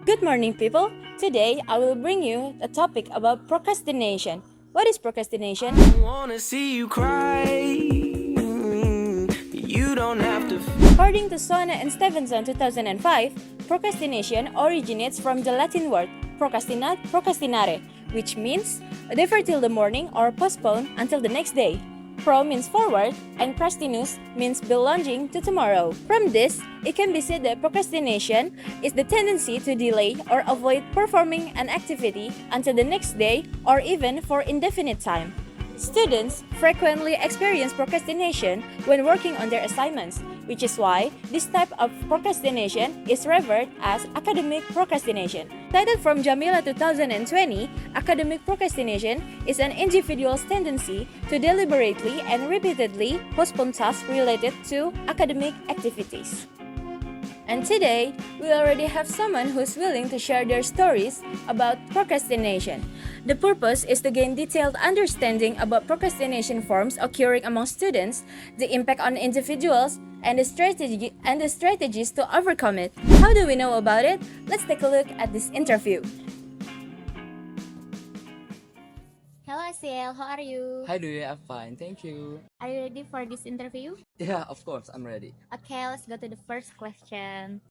Good morning, people. Today I will bring you a topic about procrastination. What is procrastination? Wanna see you cry. You don't have to. According to Sona and Stevenson 2005, procrastination originates from the Latin word procrastinare, which means defer till the morning or postpone until the next day. Pro means forward, and crastinus means belonging to tomorrow. From this, it can be said that procrastination is the tendency to delay or avoid performing an activity until the next day or even for indefinite time. Students frequently experience procrastination when working on their assignments, which is why this type of procrastination is referred as academic procrastination. Cited from Jamila 2020, academic procrastination is an individual's tendency to deliberately and repeatedly postpone tasks related to academic activities. And today, we already have someone who's willing to share their stories about procrastination. The purpose is to gain detailed understanding about procrastination forms occurring among students, the impact on individuals, and the strategies to overcome it. How do we know about it? Let's take a look at this interview. Hello, Asiel. How are you? Hi, Dwi. I'm fine. Thank you. Are you ready for this interview? Yeah, of course. I'm ready. Okay, let's go to the first question.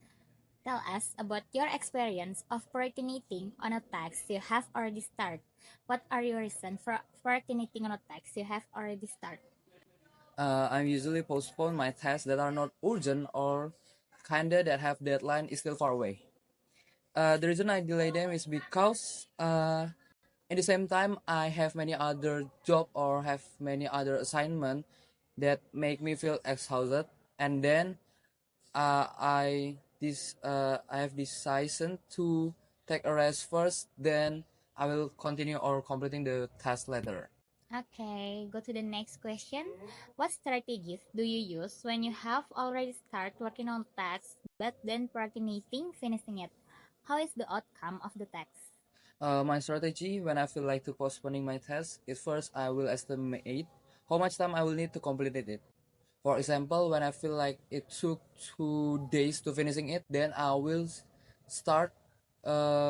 Tell us about your experience of procrastinating on a task you have already started. What are your reasons for procrastinating on a task you have already started? I usually postpone my tasks that are not urgent or kinda that have deadline is still far away. The reason I delay them is because in the same time I have many other job or have many other assignment that make me feel exhausted, and then I have decided to take a rest first. Then I will continue or completing the task later. Okay, go to the next question. What strategies do you use when you have already started working on tasks but then procrastinating finishing it? How is the outcome of the task? My strategy when I feel like to postponing my task is first I will estimate how much time I will need to complete it. For example, when I feel like it took 2 days to finishing it, then I will start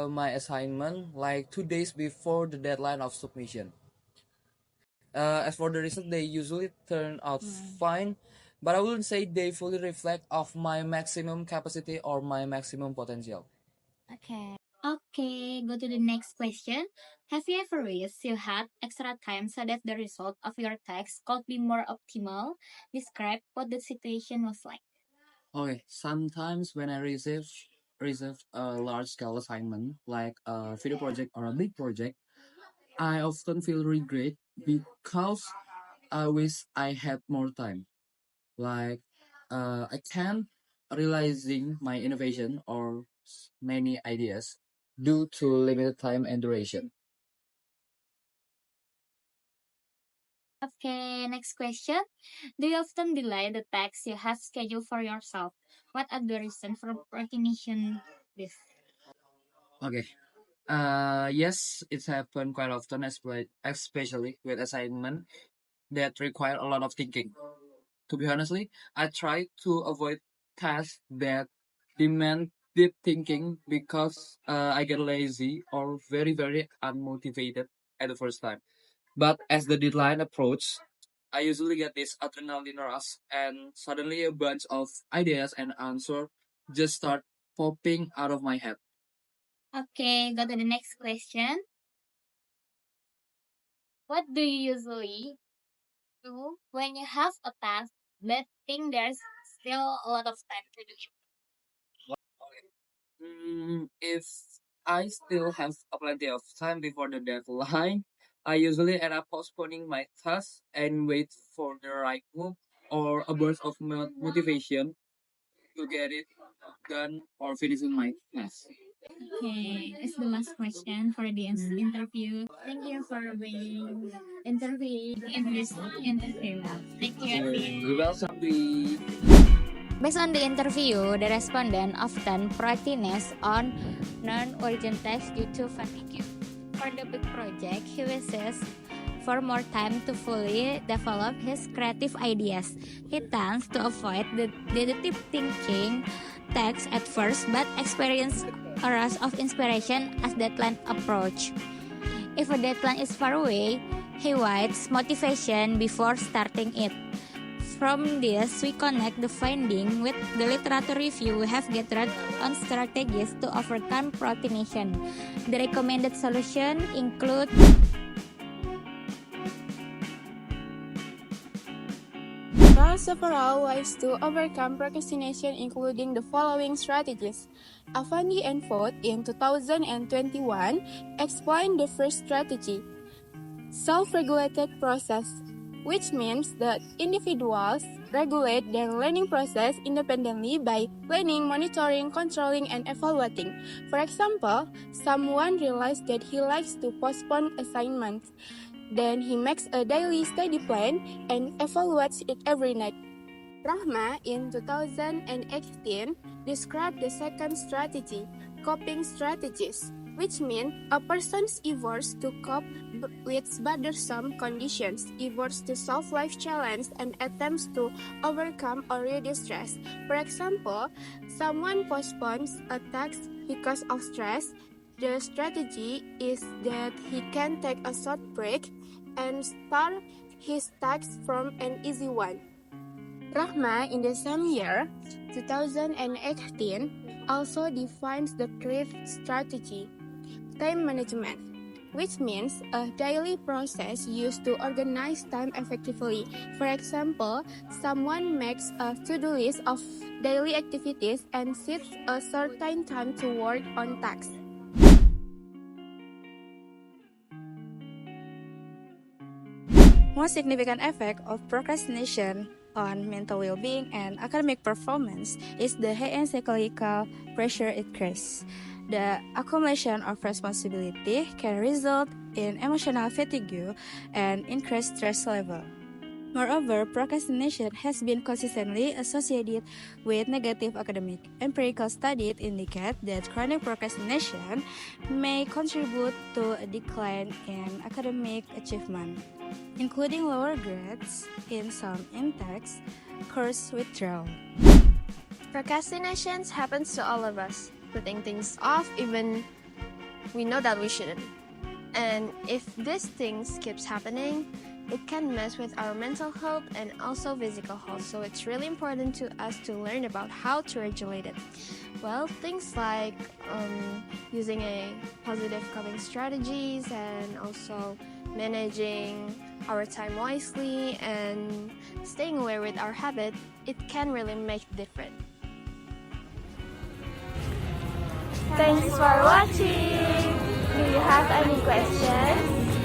my assignment like 2 days before the deadline of submission. As for the result, they usually turn out fine, but I wouldn't say they fully reflect of my maximum capacity or my maximum potential. Okay. Okay, go to the next question. Have you ever wished you had extra time so that the result of your text could be more optimal? Describe what the situation was like. Okay, sometimes when I receive a large scale assignment like a video project or a big project, I often feel regret because I wish I had more time. Like I can't realizing my innovation or many ideas due to limited time and duration. Okay, next question. Do you often delay the tasks you have scheduled for yourself? What are the reasons for procrastination this? Okay. Yes, it's happened quite often, especially with assignment that require a lot of thinking. To be honestly, I try to avoid tasks that demand deep thinking because I get lazy or very unmotivated at the first time. But as the deadline approaches, I usually get this adrenaline rush, and suddenly a bunch of ideas and answers just start popping out of my head. Okay, go to the next question. What do you usually do when you have a task but think there's still a lot of time to do it? If I still have a plenty of time before the deadline, I usually end up postponing my task and wait for the right move or a burst of motivation to get it done or finishing my task. Okay, it's the last question for the interview. Thank you for being interviewing in this interview. Thank you. You're welcome. Based on the interview, the respondent often procrastinates on non-urgent tasks due to fatigue. For the big project, he wishes for more time to fully develop his creative ideas. He tends to avoid the deep thinking tasks at first, but experience a rush of inspiration as deadline approach. If a deadline is far away, he waits motivation before starting it. From this, we connect the finding with the literature review we have gathered on strategies to overcome procrastination. The recommended solution include There are several ways to overcome procrastination, including the following strategies. Avandi and Vogt in 2021 explained the first strategy, self-regulated process, which means that individuals regulate their learning process independently by planning, monitoring, controlling, and evaluating. For example, someone realized that he likes to postpone assignments. Then he makes a daily study plan and evaluates it every night. Rahma in 2018 described the second strategy, coping strategies, which mean a person's efforts to cope with bothersome conditions, efforts to solve life challenges, and attempts to overcome or reduce stress. For example, someone postpones a task because of stress. The strategy is that he can take a short break and start his task from an easy one. Rahma in the same year, 2018, also defines the third strategy, time management, which means a daily process used to organize time effectively. For example, someone makes a to-do list of daily activities and sets a certain time to work on tasks. One significant effect of procrastination on mental well-being and academic performance is the high and psychological pressure it creates. The accumulation of responsibility can result in emotional fatigue and increased stress level. Moreover, procrastination has been consistently associated with negative academic. Empirical studies indicate that chronic procrastination may contribute to a decline in academic achievement, including lower grades in some intakes, course withdrawal. Procrastination happens to all of us, putting things off even we know that we shouldn't. And if these things keeps happening, it can mess with our mental health and also physical health. So it's really important to us to learn about how to regulate it. Well, things like using a positive coping strategies and also managing our time wisely and staying aware with our habit, it can really make a difference. Thanks for watching. Do you have any questions?